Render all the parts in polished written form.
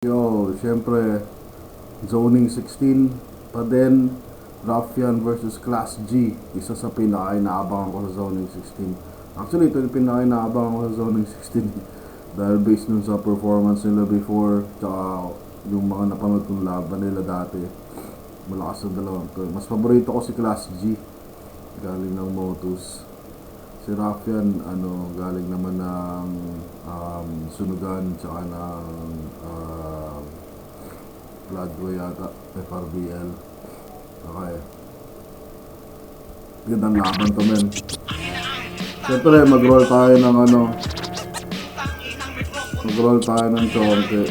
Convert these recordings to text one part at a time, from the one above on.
Yo, syempre, Zoning 16 pa din, Ruffian versus Class G. Isa sa pinaka-inaabangan ko sa Zoning 16. Actually, ito yung pinaka-inaabangan ko sa Zoning 16 dahil based nun sa performance nila before, tsaka yung mga napanood kong laban nila dati. Malakas na dalawang to. Mas paborito ko si Class G, galing ng Motus. Si Ruffian, galing naman ng Sunugan, tsaka ng Bloodway yata, FRBL. Okay. Gandang laban to, men. Siyempre, mag-roll tayo ng mag-roll tayo ng chonke.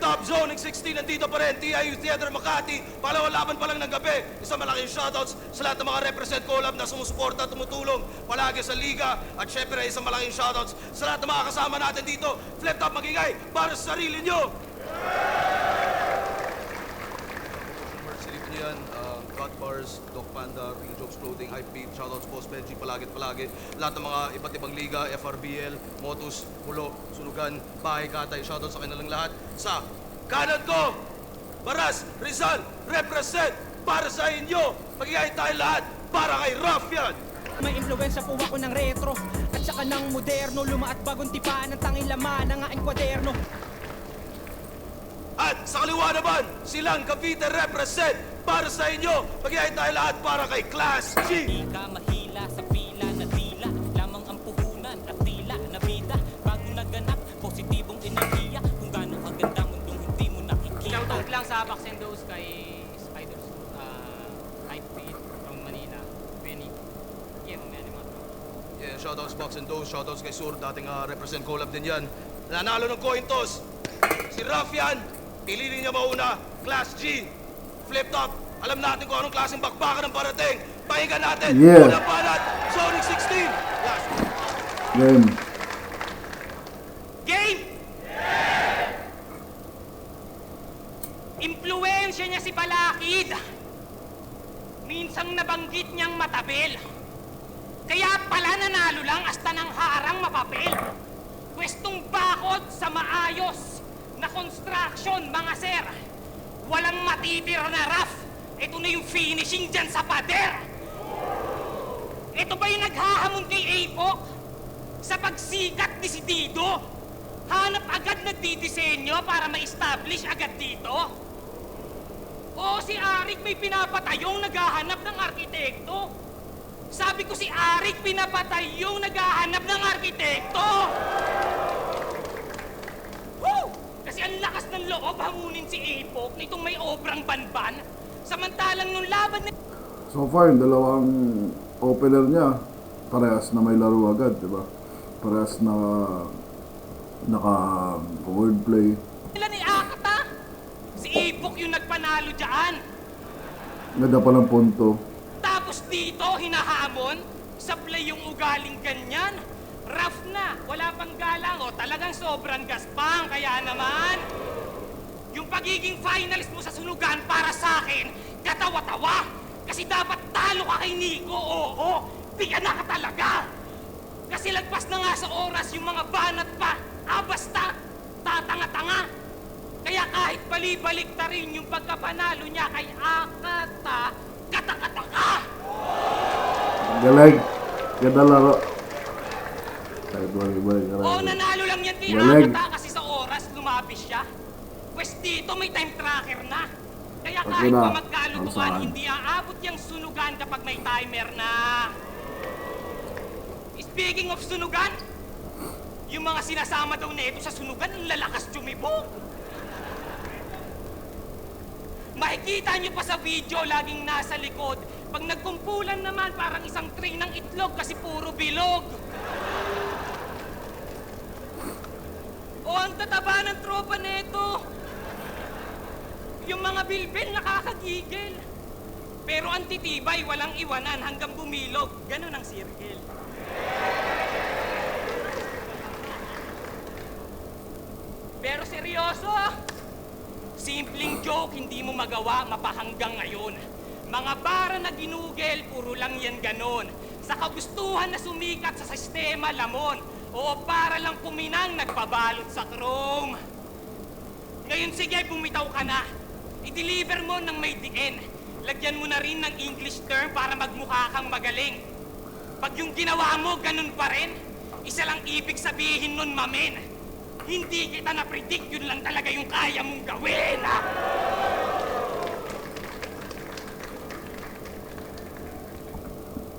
Top Zoning 16, nandito pa rin, TIU Theater Makati. Palawang laban pa lang ng gabi. Isang malaking shoutouts sa lahat ng mga represent collab na sumusuporta at tumutulong palagi sa liga. At syempre, isang malaking shoutouts sa lahat ng mga kasama natin dito. Flip top magingay para sa sarili nyo! Silipin nyo yan, God Bars, Doc Panda, Real Jokes Clothing, Hype Beat, shoutouts Boss Benji, palagi. Lahat ng mga iba't ibang liga, FRBL, Motus, Pulo, Sunugan, Bahay Katay, shoutouts sa kanilang lahat. Sa kanan ko, Baras, Rizal, represent para sa inyo. Magiging tayo lahat para kay Ruffian. May influensya po ako ng retro at saka ng moderno. Lumaat bagong tipa ng tanging laman ng aking kwaderno. At sa kaliwa naman, silang Cavite represent para sa inyo. Magiging tayo lahat para kay Class G. Di ka mahila sa pila na tila, lamang ang puhunan at tila na bida. Bago naganap, positibong enerhiya, kung gano'ng kaganda mundong hindi mo nakikita. Shoutout lang sa Box and Dose kay Spiders, Hype Beat from Manila, Benny. Yeah, mga animal. Yeah, shoutouts Box and Dose, shoutouts kay Sur, dating represent collab din yan. Nanalo ng coin toss, si Ruffian, piliin niya mauna, Class G, Flip Top. Alam natin kung anong klaseng bakbakan ng parating. Pakinggan natin, unang banat, Zoning 16. Yes. Game. Game! Impluensya niya si Balakid. Minsang nabanggit niyang matabil. Kaya pala nanalo lang hasta ng harang mapapil. Pwestong bakod sa maayos na construction, mga sir. Walang matitira na rough. Ito na yung finishing dyan sa pader. Ito ba yung naghahamon kay Apo? Sa pagsikat ni si Dido? Hanap agad nagdidisenyo para ma-establish agad dito? O si Arik may pinapatay yung naghahanap ng arkitekto? Sabi ko si Arik pinapatay yung naghahanap ng arkitekto! Woo! Kasi ang lakas ng loob hamunin si Epok nitong may obrang banban. Samantalang nung laban na... So far, yung dalawang opener niya, parehas na may laro agad, di ba? Parehas na naka-wordplay. nila ni Akata, si Epok yung nagpanalo dyan. Ganda pa ng punto. Tapos dito, hinahamon, sablay yung ugaling ganyan. Rough na, wala pang galang, o talagang sobrang gaspang. Kaya naman, yung pagiging finalist mo sa sunugan para sa akin, katawa-tawa. Kasi dapat talo ka kay Nico, oo, bigyan na ka talaga. Kasi lagpas na nga sa oras yung mga banat pa, basta, tatanga-tanga. Kaya kahit bali-balik na rin yung pagkapanalo niya kay Akata, katakataka! Galing. Ganda laro. Kahit balik-balik ka rin. Oo, nanalo lang yan kay Galing. Akata kasi sa oras lumapis siya. Pwes dito may time tracker na. Kaya Pag kahit na, pa magkalutuan, ang saan? hindi aabot yung sunugan kapag may timer na. Speaking of sunugan, yung mga sinasama daw nito sa sunugan, ang lalakas tumibok. Makikita nyo pa sa video, laging nasa likod. Pag nagkumpulan naman, parang isang tray ng itlog kasi puro bilog. O ang tataba ng tropa nito. Yung mga bilbil nakakagigil. Pero ang titibay, walang iwanan hanggang bumilog. Ganun ang circle. Pero seryoso, simpleng joke hindi mo magawa mapahanggang ngayon. Mga bara na ginugel, puro lang yan ganon. Sa kagustuhan na sumikat sa sistema, lamon. O para lang kuminang nagpabalot sa chrome. Ngayon sige, bumitaw ka na. I-deliver mo ng may diin. Lagyan mo na rin ng English term para magmukha kang magaling. Pag yung ginawa mo, ganun pa rin, isa lang ibig sabihin nun, mamen. Hindi kita na-predict, yun lang talaga yung kaya mong gawin, ha?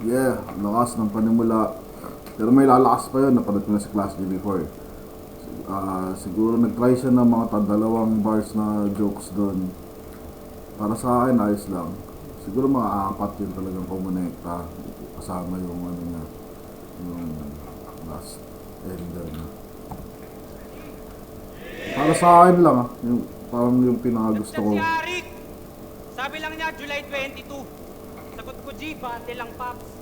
Yeah, lakas ng panimula. Pero may lalakas pa yun, napanood ko na sa Class G before. Siguro nag-try siya ng mga dalawang bars na jokes doon. Para sa akin, ayos lang. Siguro mga 4 yun talagang kumonekta. Kasama yung ano niya, yung last ender na. Para sa akin lang yung parang yung pinakagusto ko. Si Arik, sabi lang niya July 22. Sagot ko, G, bante lang, Paps.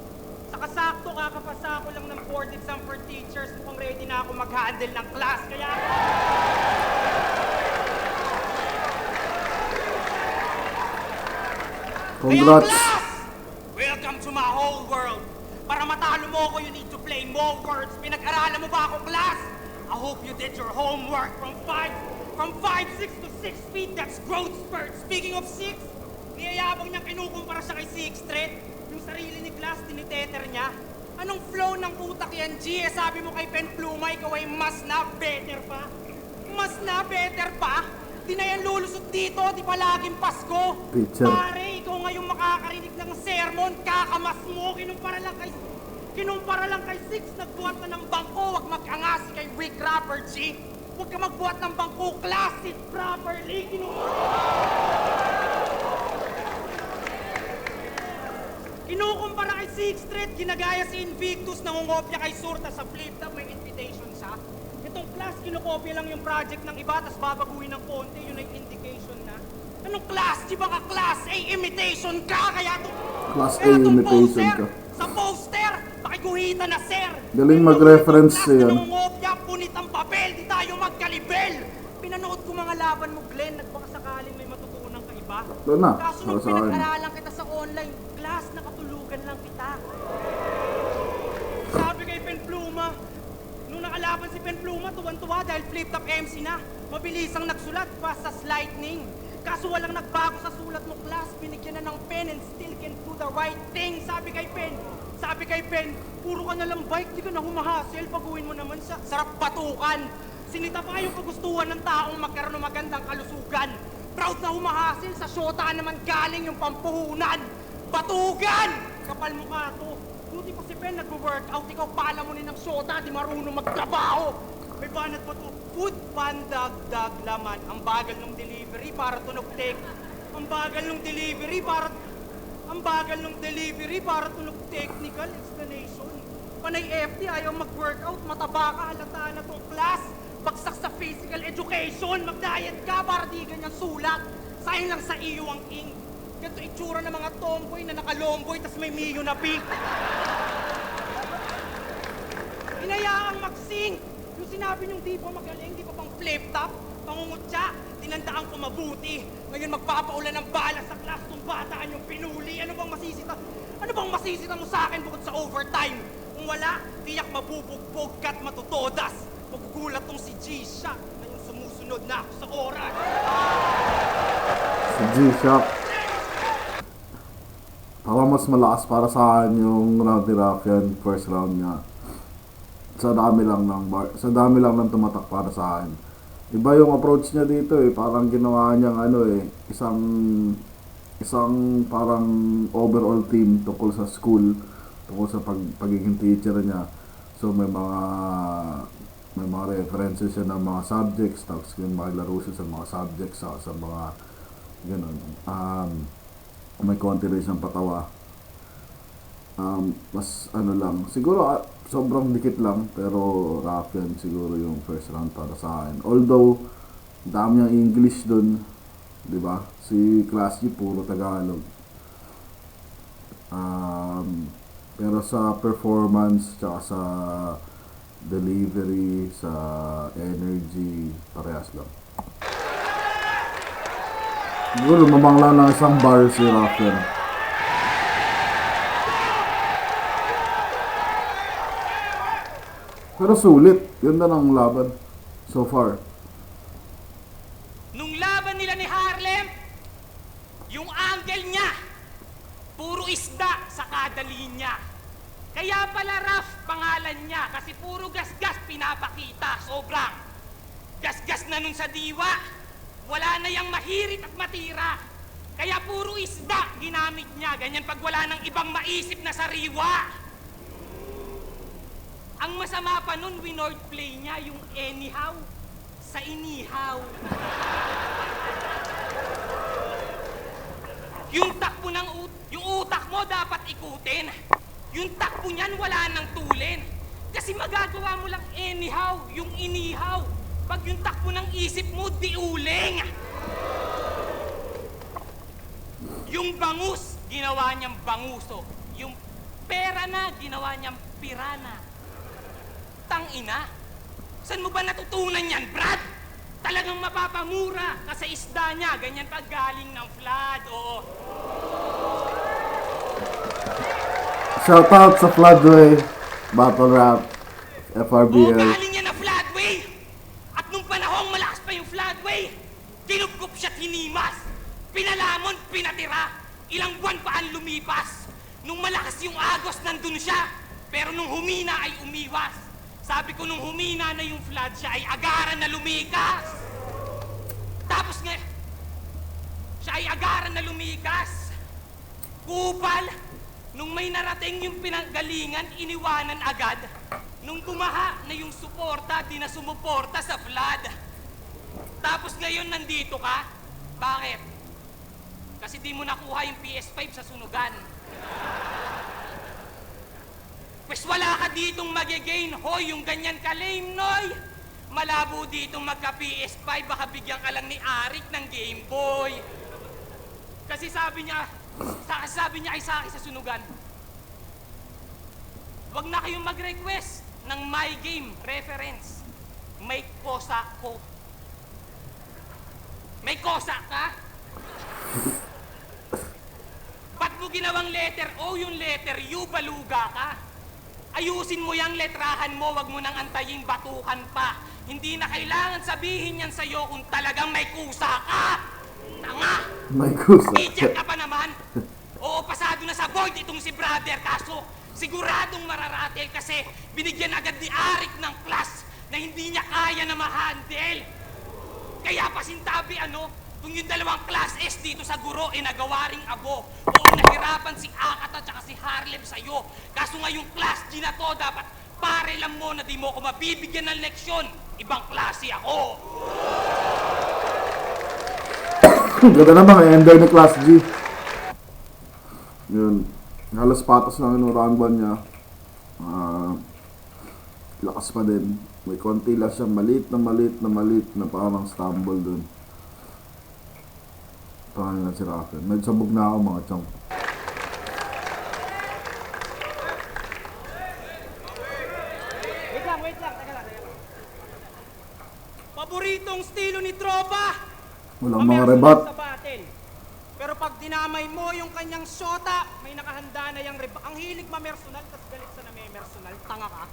Saka sakto, kakapasa ko lang ng 4 exam for teachers. Mukhang ready na ako mag-handle ng class. Kaya Congrats! Kaya class! Welcome to my whole world. Para matalo mo ako, you need to play more words. Pinag-aralan mo ba ako, class? I hope you did your homework from 5'6" to 6 feet. That's growth spurt. Speaking of 6, niyayabang niyang kinukumpara siya kay 6'3". Yung sarili ni Class, tiniteter niya. Anong flow ng utak yan, G? Sabi mo kay Pen Pluma, ikaw ay mas na better pa? Mas na better pa? Di na yan lulusot dito, di pa laging Pasko. Teacher. Pare, ikaw ngayong makakarinig ng sermon, kakamas mo, kinumpara lang kay Six, nagbuhat na ng bangko, wag mag-angasi kay Rick Rapper, G. Huwag ka magbuhat ng bangko, class it properly, Kinukumpara kay Sixth Street, ginagaya si Invictus, nangungopya kay Surta sa flip-top, may invitation siya. Itong class, kinukopya lang yung project ng iba, tapos babaguhin ng konti, yun ay indication na. Anong class? Di ba ka class A imitation ka? Kaya itong Class A imitation ka. Sa poster, pakiguhitan na sir. Galing mag-reference yan. Nangungopya, punit ang papel, di tayo magkalibel. Pinanood ko mga laban mo, Glenn, nagbaka sakaling may matutunan ka iba. Doon na, Kaso para nung sa akin. pinag-aralan kita sa online class, nakatulugan lang kita. Sabi kay Pen Pluma, nung nakalaban si Pen Pluma, tuwan-tuwa dahil flip-top MC na. Mabilis ang nagsulat, fast as lightning. Kaso walang nagbago sa sulat mo, class. Binigyan na ng pen and still can do the right thing. Sabi kay Pen, puro ka na lang bike, di ka na humahasel. Baguhin mo naman sa sarap batukan. Sinita pa yung kagustuhan ng taong magkaroon ng magandang kalusugan. Proud na humahasel, sa syota naman galing yung pampuhunan. Batugan! Kapal mukha to. Buti pa si Pen nag-workout, ikaw palamunin ng syota, di marunong magtrabaho. May banat pa to. Food pandagdag laman. Ang bagal ng delivery para tunog tek. Ang bagal ng delivery para tunog technical explanation. Panay FT, ayaw mag-workout, mataba ka, halata na tong class. Bagsak sa physical education, mag-diet ka para di ganyan sulat. Sayang lang sa iyo ang ink. Ganito itsura ng mga tomboy na nakalomboy tas may miyo na pink. Inayaang mag-sing. Yung sinabi niyong di pa magaling, di pa pang flip-top, pangungutya, tinandaan ko mabuti. Ngayon magpapaulan ng bala sa class kung bataan yung pinuli. Ano bang masisita mo sa akin bukod sa overtime? Kung wala, tiyak mabubugbog ka't matutodas. Magugulat tong si G-Shock na yung sumusunod na ako sa oras. Si G-Shock. Parang mas malakas para sa akin yung Rowdy Ruffian first round niya. Sa dami lang ng tumatak para sa akin. Iba yung approach niya dito parang ginawa niyang isang parang overall team tungkol sa school, tungkol sa pagiging teacher niya. So may mga references siya ng mga subjects, tapos yung maglaro siya sa mga subjects, sa mga ganun. May konti rin siyang patawa. Mas lang, siguro sobrang dikit lang, pero Ruffian siguro yung first round para sa akin. Although, dami niyang English dun, di ba? Si Class G puro Tagalog. Pero sa performance, tsaka sa delivery, sa energy, parehas lang. Siguro lumamang lang ng isang bar si Ruffian. Pero sulit. Yun na ang laban. So far. Nung laban nila ni Harlem, yung angle niya, puro isda sa kada linya. Kaya pala Raf pangalan niya kasi puro gasgas pinapakita, sobrang. Gasgas na nun sa diwa, wala na yang mahirit at matira. Kaya puro isda ginamit niya, ganyan pag wala nang ibang maisip na sariwa. Ang masama pa nun, winord play niya yung anyhow sa inihaw. Yung takbo ng yung utak mo dapat ikutin. Yung takbo niyan wala nang tulin. Kasi magagawa mo lang anyhow, yung inihaw. Pag yung takbo ng isip mo, diuling. Yung bangus, ginawa niyang banguso. Yung pera na, ginawa niyang pirana. Tangina. Saan mo ba natutunan yan, Brad? Talagang mapapamura kasi isda niya, ganyan pag galing ng flood, oo. Shoutout sa Floodway, Battle Rap, FRBL. Oo, galing niya na floodway. At nung panahong malakas pa yung floodway, dinugkop siya't hinimas. Pinalamon, pinatira. Ilang buwan pa ang lumipas. Nung malakas yung agos, nandun siya. Pero nung humina ay umiwas. Sabi ko nung humina na yung flood, siya ay agaran na lumikas. Tapos nga, siya ay agaran na lumikas. Kupal, nung may narating yung pinanggalingan, iniwanan agad. Nung bumaha na yung suporta, di na sumuporta sa flood. Tapos ngayon nandito ka, bakit? Kasi di mo nakuha yung PS5 sa sunugan. Pwes wala ka ditong magigain, hoy, yung ganyan ka lame, noy. Malabo ditong magka-PS5, baka bigyan ka lang ni Arik ng Game Boy. Kasi sabi niya ay sa akin sa sunugan, wag na kayong mag-request ng My Game reference. May kosa ko. May kosa ka? Ba't mo ginawang letter O yung letter U, baluga ka? Ayusin mo yung letrahan mo, wag mo nang antayin batukan pa. Hindi na kailangan sabihin yan sa'yo kung talagang may kusa ka. Tanga! May kusa. Idiot ka pa naman. Oo, pasado na sa board itong si brother, kaso siguradong mararatel kasi binigyan agad ni Arik ng class na hindi niya kaya na ma-handle. Kaya pasintabi kung yung dalawang class S dito sa guro nagawa ring abo. Oo, nahirapan si Akat at saka si Harlem sa'yo. Kaso nga yung class G na to, dapat pare lang mo na di mo ko mabibigyan ng leksyon. Ibang klase ako. Ganda naman, ender ni Class G. Yun. Halos patas lang yung rangban niya. Lakas pa din. May konti lang siya, maliit na parang stumble dun. Pangalan na si Rafael. Nagsabog na ako mga chong. Wait lang, teka lang. Paboritong estilo ni Tropa. Walang mga rebat. Sa battle. Pero pag dinamay mo yung kanyang shota, may nakahanda na yung rebat. Ang hilig mamersonal, tas galit sa namemersonal. Tanga ka.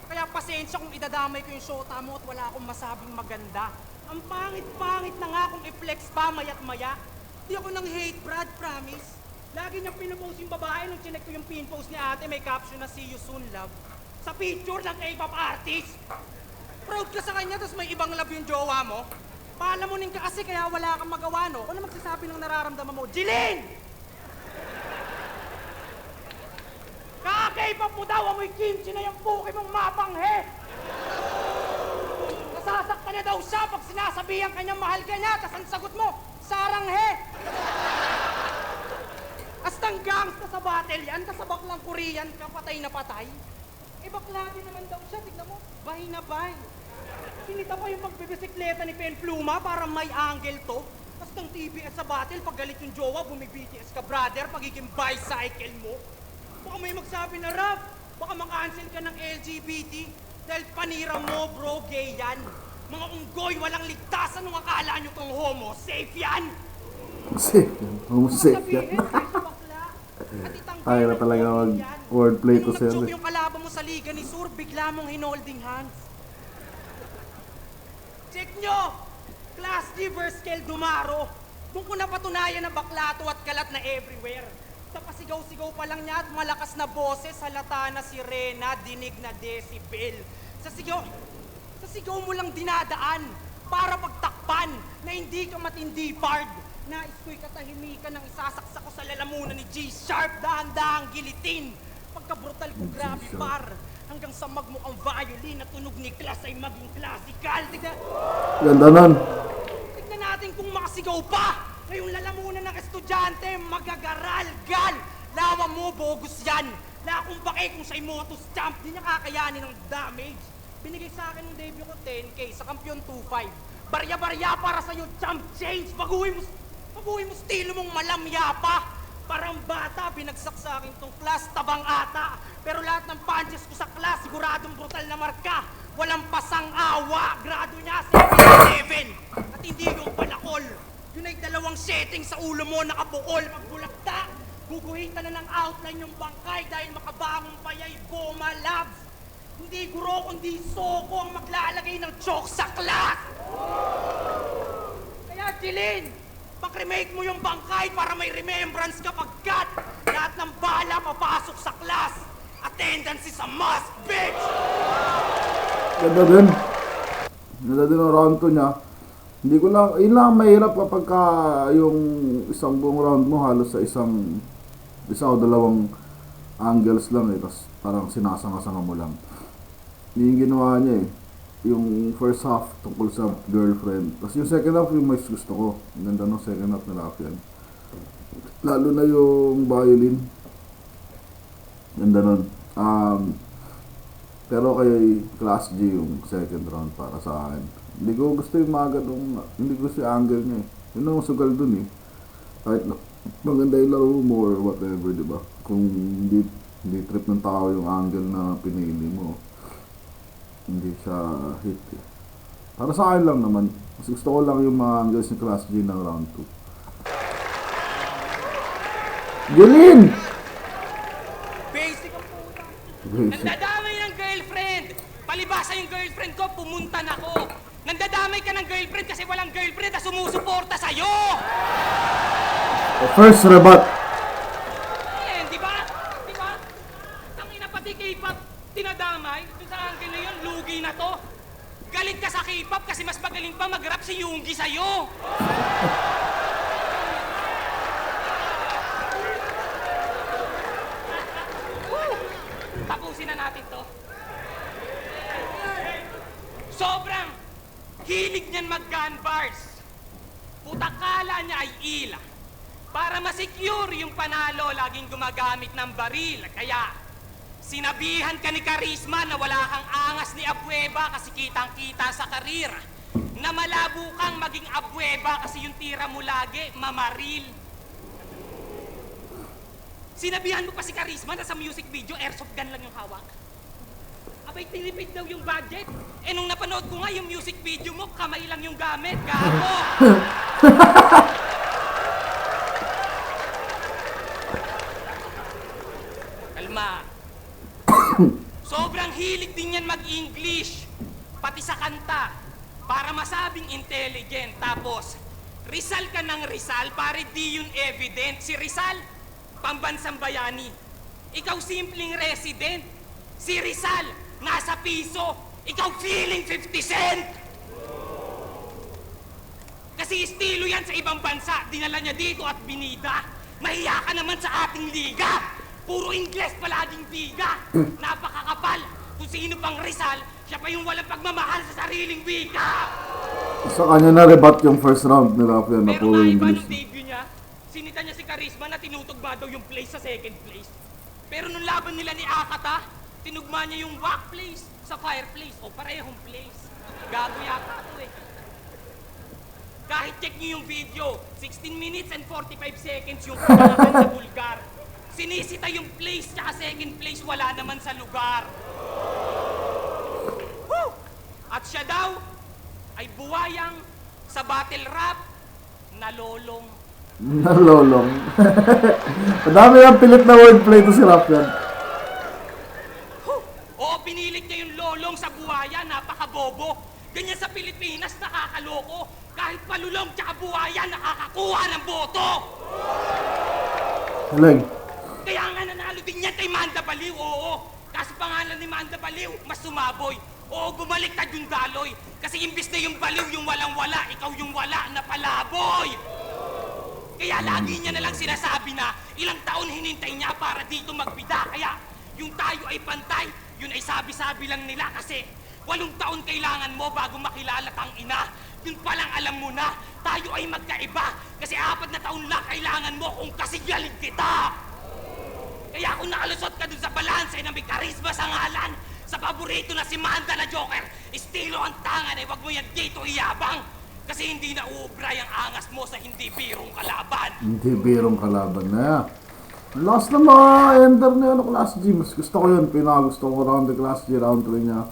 Kaya pasensya kung idadamay ko yung shota mo at wala akong masabing maganda. Ang pangit-pangit na nga kung i-flex pa maya't maya. Di ako nang hate, Brad, promise. Lagi niyang pinupost yung babae nung chinek ko yung pinpost ni ate, may caption na see you soon, love. Sa picture ng K-pop artist. Proud ka sa kanya, tapos may ibang love yung jowa mo. Palamunin ka kasi kaya wala kang magawa, no? Ano magsasabi ng nararamdaman mo? Jilin! Kaka-K-pop mo daw, amoy kimchi na yung puki mong mapanghe! Nasasaktan na daw siya pag sinasabihan kanyang mahal ka niya, tapos ang sagot mo, saranghe! Astang gangsta sa battle yan, tas sa baklang Korean ka, patay na patay. Eh bakla din naman daw siya, tignan mo, bahay na bahay. Sinita pa yung pagbibisikleta ni Pen Pluma para may angle to. Tapos ng TBS sa battle, pag galit yung jowa, bumi-BTS ka brother, pagiging bicycle mo. Baka may magsabi na rap, baka makancel ka ng LGBT. Dahil panira mo bro, gay yan. Mga unggoy, walang ligtasan nung akala nyo kung homo, safe yan! Safe yan. Safe yan. Ay na talaga mag wordplay to sir. Yung kalaban mo sa Liga ni Sur, bigla mong hinolding hands. Check nyo! Class G versus Kel Dumaro. Doon ko napatunayan na bakla to at kalat na everywhere. Sa pasigaw-sigaw pa lang niya at malakas na boses, halata na sirena, dinig na decibel. Sa sigaw mo lang dinadaan para pagtakpan na hindi ka matindi pard. Nais ko'y katahimikan ng isasaksak ko sa lalamunan ni G-Sharp, dahan-dahang gilitin. Pagka-brutal ko, grabe par. Hanggang sa magmukhang violin at tunog ni class ay maging classical. Ganda nun. Tignan natin kung makasigaw pa. Ngayong lalamunan ng estudyante, magagaral-gal. Lawa mo, bogus yan. La akong bake kung siya'y motos champ, di niya kakayanin ng damage. Binigay sa akin ng debut ko 10K sa kampiyon 2-5. Barya-barya para sa'yo, champ change. Baguhin mo estilo mong malamya pa. Parang bata, binagsak sa akin tong class, tabang ata. Pero lahat ng punches ko sa class, siguradong brutal na marka. Walang pasang awa, grado niya 7-11. At hindi yung palakol. Yun ay dalawang setting sa ulo mo, nakabukol. Magbulagta, guguhitan na ng outline yung bangkay dahil makabangon pa yay Boma Labs. Hindi guro, kundi soko ang maglalagay ng choke sa class. Kaya Jilin, pag-remake mo yung bangkay para may remembrance kapag cut. Lahat ng bala papasok sa class. Attendance is a must, bitch! Ganda din. Ganda din ang round 2 niya. Hindi ko lang, yun lang mahirap kapag ka yung isang buong round mo halos sa isa o dalawang angles lang eh. Tapos parang sinasanga-sanga mo lang. Yun yung ginawa niya eh. Yung first half tungkol sa girlfriend. Tapos yung second half yung mas gusto ko. Ang ganda ng second half na Raffian. Lalo na yung violin. Ganda nun. Pero kay Class G yung second round para sa akin. Hindi ko gusto yung mga ganung, hindi ko gusto yung angle niya eh. Yun ang sugal dun eh. Kahit maganda yung laro mo or whatever, di ba? Kung hindi trip ng tao yung angle na pinili mo, hindi siya hit eh. Para sa akin lang naman, mas gusto ko lang yung mga angles ni Class G ng round 2. Gilin! Basic ang puta. Basic. Nandadamay ng girlfriend! Palibasa yung girlfriend ko, pumunta na ko. Nandadamay ka ng girlfriend kasi walang girlfriend na sumusuporta sa'yo! First rebut. Eh, di ba? Di ba? Ang ina pati K-pop, tinadamay. Dun sa angle na yun, lugi na to. Galit ka sa K-pop kasi mas magaling pa mag-rap si Yoongi sa'yo. Tapusin na natin to. Sobrang hilig niyan mag-gun bars. Putakala niya ay ila. Para ma-secure yung panalo, laging gumagamit ng baril. Kaya, sinabihan ka ni Karisma na wala kang angas ni Abueva kasi kitang-kita sa karir. Na malabo kang maging Abueva kasi yung tira mo lagi, mamaril. Sinabihan mo pa si Karisma na sa music video, airsoft gun lang yung hawak. Abay, tinipid daw yung budget. Eh, nung napanood ko nga yung music video mo, kamay lang yung gamit, gago! Kalma. Sobrang hilig din yan mag-English, pati sa kanta, para masabing intelligent. Tapos, Rizal ka ng Rizal, pare di yun evident. Si Rizal, pambansang bayani. Ikaw simpleng resident. Si Rizal, nasa piso. Ikaw feeling 50 cent. Kasi estilo yan sa ibang bansa. Dinala niya dito at binida. Mahiya ka naman sa ating liga. Puro Ingles palaging biga. Napakakapal. Kung sino pang Rizal, siya pa yung walang pagmamahal sa sariling wika. Sa kanya na rebut yung first round ni Raffian na Pero puro nga iba English. nung debut niya, sinita niya si Karisma na tinutugma daw yung place sa second place. Pero nung laban nila ni Akata, tinugma niya yung whack place sa fireplace. O parehong place. Gago yata ito eh. Kahit check niyo yung video, 16 minutes and 45 seconds yung pinalaban sa Bulgar. Sinisita yung place tsaka second place, wala naman sa lugar. Woo! At siya daw ay buwayang sa battle rap nalolong. Nalolong. Madami ang pilit na wordplay to si Raffian. bobo. Ganyan sa Pilipinas, nakakaloko. Kahit palulong tsaka buhayan, nakakakuha ng boto. Galing. Kaya nga nanalo din yan kay Manda Baliw, oo. Kasi pangalan ni Manda Baliw, mas sumaboy. Oo, bumaliktad yung daloy. Kasi imbis na yung baliw yung walang-wala, ikaw yung wala na palaboy. Kaya lagi niya nalang sinasabi na ilang taon hinintay niya para dito magbida. Kaya yung tayo ay pantay, yun ay sabi-sabi lang nila kasi 8 taon kailangan mo bago makilala kang ina. Yun palang alam mo na, tayo ay magkaiba. Kasi 4 na taon lang kailangan mo kung kasigalig kita. Kaya kung nakalusot ka dun sa balanse na may karisma sa ngalan, sa paborito na si Manda na Joker, estilo ang tangan eh, wag mo yan dito iyabang. Kasi hindi na uubra yung angas mo sa hindi birong kalaban. Hindi birong kalaban na yan. Last na mga ender na ano, Class G. Mas gusto ko yun. Pinakagusto ko round the Class G, round 3 niya.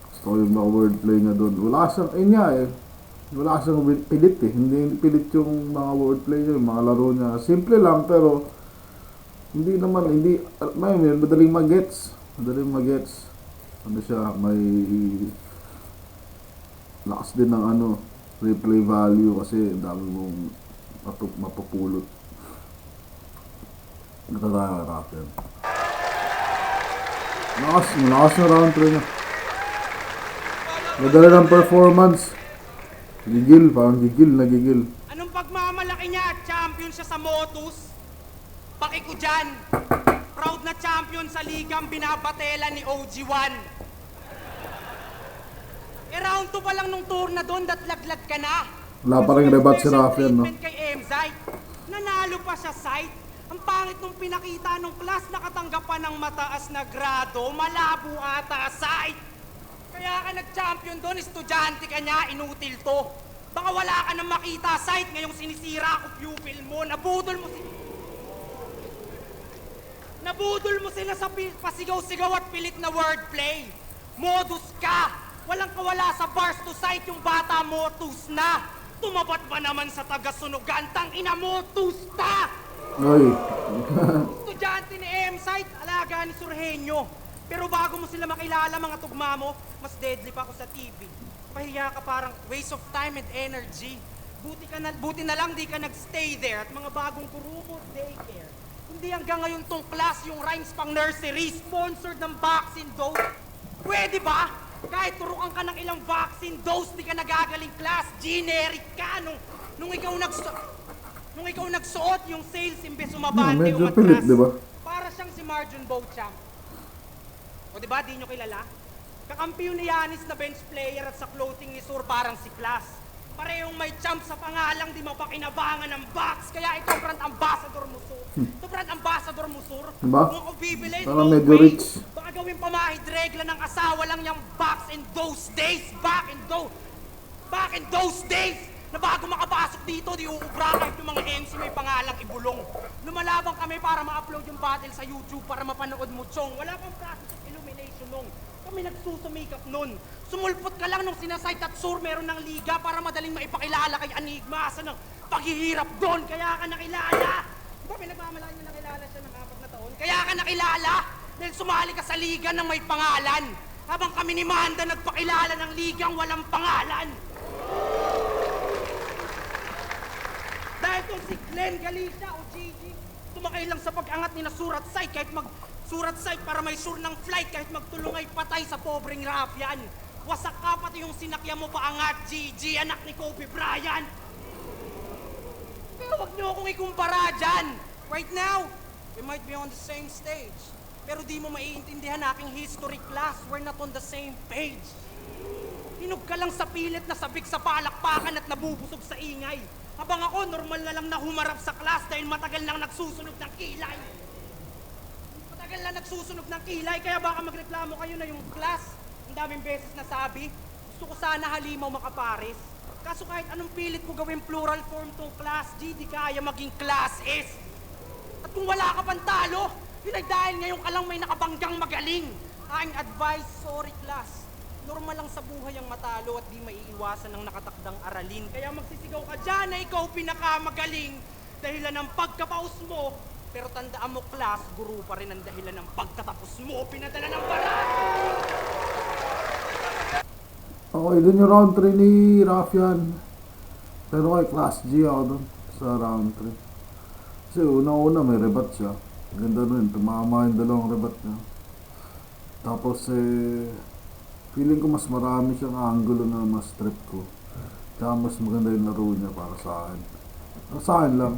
Gusto ko yung mga wordplay niya doon. Wala siyang, niya eh. Wala siyang pilit eh. Hindi pilit yung mga wordplay niya, yung mga laro niya. Simple lang pero hindi naman, hindi, madaling magets. Madaling magets. Ano siya, may lakas din ng ano, replay value kasi dami mong mapupulot. Ito tayo natin. Lakas na round 3 niya. Madala ng performance. Gigil, parang gigil. Anong pagmamalaki niya at champion siya sa Motus? Paki ko dyan. Proud na champion sa ligang binabatela ni OG1. Round 2 pa lang nung tour na doon, laglag ka na. Wala pa rin rebat si Rafian, no? Treatment kay MZite. Nanalo pa siya site. Ang pangit nung pinakita nung class, nakatanggap pa ng mataas na grado, malabo ata site. Kaya ka nag-champion doon, estudyante ka niya, inutil to. Baka wala ka nang makita site, ngayong sinisira ko pupil mo, nabudol mo sila sa pasigaw-sigaw at pilit na wordplay. Modus ka! Walang kawala sa bars to site yung bata motus na. Tumabat ba naman sa taga-sunugan, tang ina motus pa! Oy. Estudyante ni M-Site, alaga ni Surhenyo. Pero bago mo sila makilala mga tugma mo, mas deadly pa ako sa TV. Pahiya ka parang waste of time and energy. Buti na lang di ka nagstay there at mga bagong kurumot daycare. Hindi hanggang ngayon tong class yung rhymes pang nursery, sponsored ng vaccine dose. Pwede ba? Kahit turukan ka ng ilang vaccine dose, di ka nagagaling class. Generic ka nung ikaw nagsuot yung sales imbes umabante Medyo pilit, di ba? Para siyang si Marjon Beauchamp. O di ba, di nyo kilala? Kakampiyon ni Yanis na bench player at sa clothing ni Sur parang si Class. Parehong may champ sa pangalang di mapakinabangan ng box. Kaya ito brand ambassador mo, Sur. Ito brand ambassador mo, Sur. Diba? Kung ako bibili, Parang no medyo way. rich. Baka gawin pamahid regla ng asawa lang yung box in those days. Back in those days. Na bago makapasok dito, di uubra kahit yung mga MC may pangalang ibulong. Lumalabang kami para ma-upload yung battle sa YouTube para mapanood mo, Chong. Wala pang process of illumination nung. Kami nagsusumikap nun. Sumulpot ka lang nung sinasite at Sur meron ng liga para madaling maipakilala kay Enigma sa ng paghihirap doon. Kaya ka nakilala. Di ba pinagmamalaan mo nakilala siya ng 4 na taon? Kaya ka nakilala dahil sumali ka sa liga ng may pangalan. Habang kami ni Manda nagpakilala ng ligang walang pangalan. Dahil tong si Glenn Galicia o Gigi, tumakay lang sa pag-angat ni na Surat Site kahit Surat Site para may sure ng flight kahit magtulong ay patay sa pobreng Rafian. Wasak ka pati yung sinakya mo pa angat, Gigi, anak ni Kobe Bryant. Pero wag niyo akong ikumpara dyan. Right now, we might be on the same stage. Pero di mo maiintindihan aking history class. We're not on the same page. Hinog ka lang sa pilit na sabik sa palakpakan at nabubusog sa ingay. Habang ako, normal na lang na humarap sa class dahil matagal lang nagsusunog ng kilay. Matagal lang nagsusunog ng kilay, kaya baka magreklamo kayo na yung class. Ang daming beses nasabi, gusto ko sana halimaw makapares. Kaso kahit anong pilit ko gawin plural form tong class G, di kaya maging class S. At kung wala ka pang talo, yun ay dahil ngayon ka lang may nakabanggang magaling. Aking advice, sorry class. Normal lang sa buhay ang matalo at di maiiwasan ng nakatakdang aralin. Kaya magsisigaw ka dyan na ikaw pinakamagaling dahilan ng pagkapaus mo. Pero tandaan mo, class, guru pa rin ang dahilan ng pagtatapos mo. Pinadala ng barat! Okay, dun yung round 3 ni Raffian. Pero kay Class G ako dun sa round 3. Kasi una-una may rebat siya. Ganda nun, tumama yung dalawang rebat niya. Tapos feeling ko mas marami siyang angulo na mas trip ko. Kaya mas maganda yung laro niya para sa akin. Sa akin lang.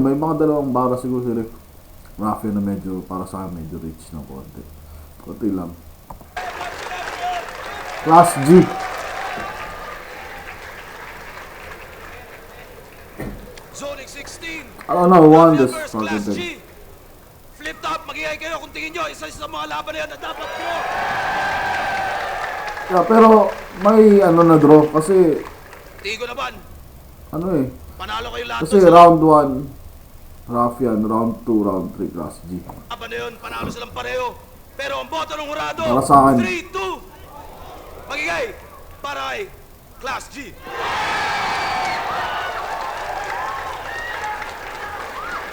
May mga dalawang bara siguro si Raffian na medyo, para sa akin, medyo rich na konti. Konti lang. Class G. Zonic 16. I don't know who won Raffian this versus fucking Class G. thing. Flip top, mag-iay kayo kung tingin nyo, isa sa mga laban na yan na dapat nyo. Yeah, pero may ano na draw kasi Tigo naman, ano eh. panalo kayo lahat. Kasi round 1 Raffian, round 2, round 3 Class G. Laban na yun, panalo silang pareho. Pero ang boto ng hurado, Para sa akin. 3-2. Magigay para kay Class G.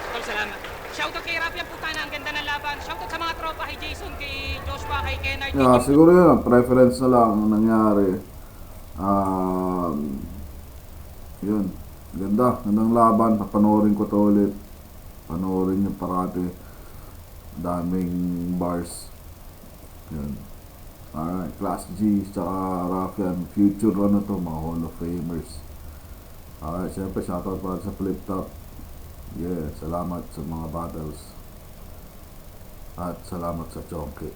Tol, salamat. Shoutout kay Raffian Putana, ang ganda ng laban. Shoutout sa mga tropa, kay Jason, kay Joshua, kay Kennard. Yeah, siguro yun, preference na lang ang nangyari. Yun, gandang laban, papanoorin ko to ulit. Panoorin yung parati. Daming bars. Yun. Alright, Class G, tsaka Raffian, future ano to, mga Hall of Famers. Alright, syempre shoutout para sa Flip Top. Yeah, salamat sa mga battles. At salamat sa Chonky.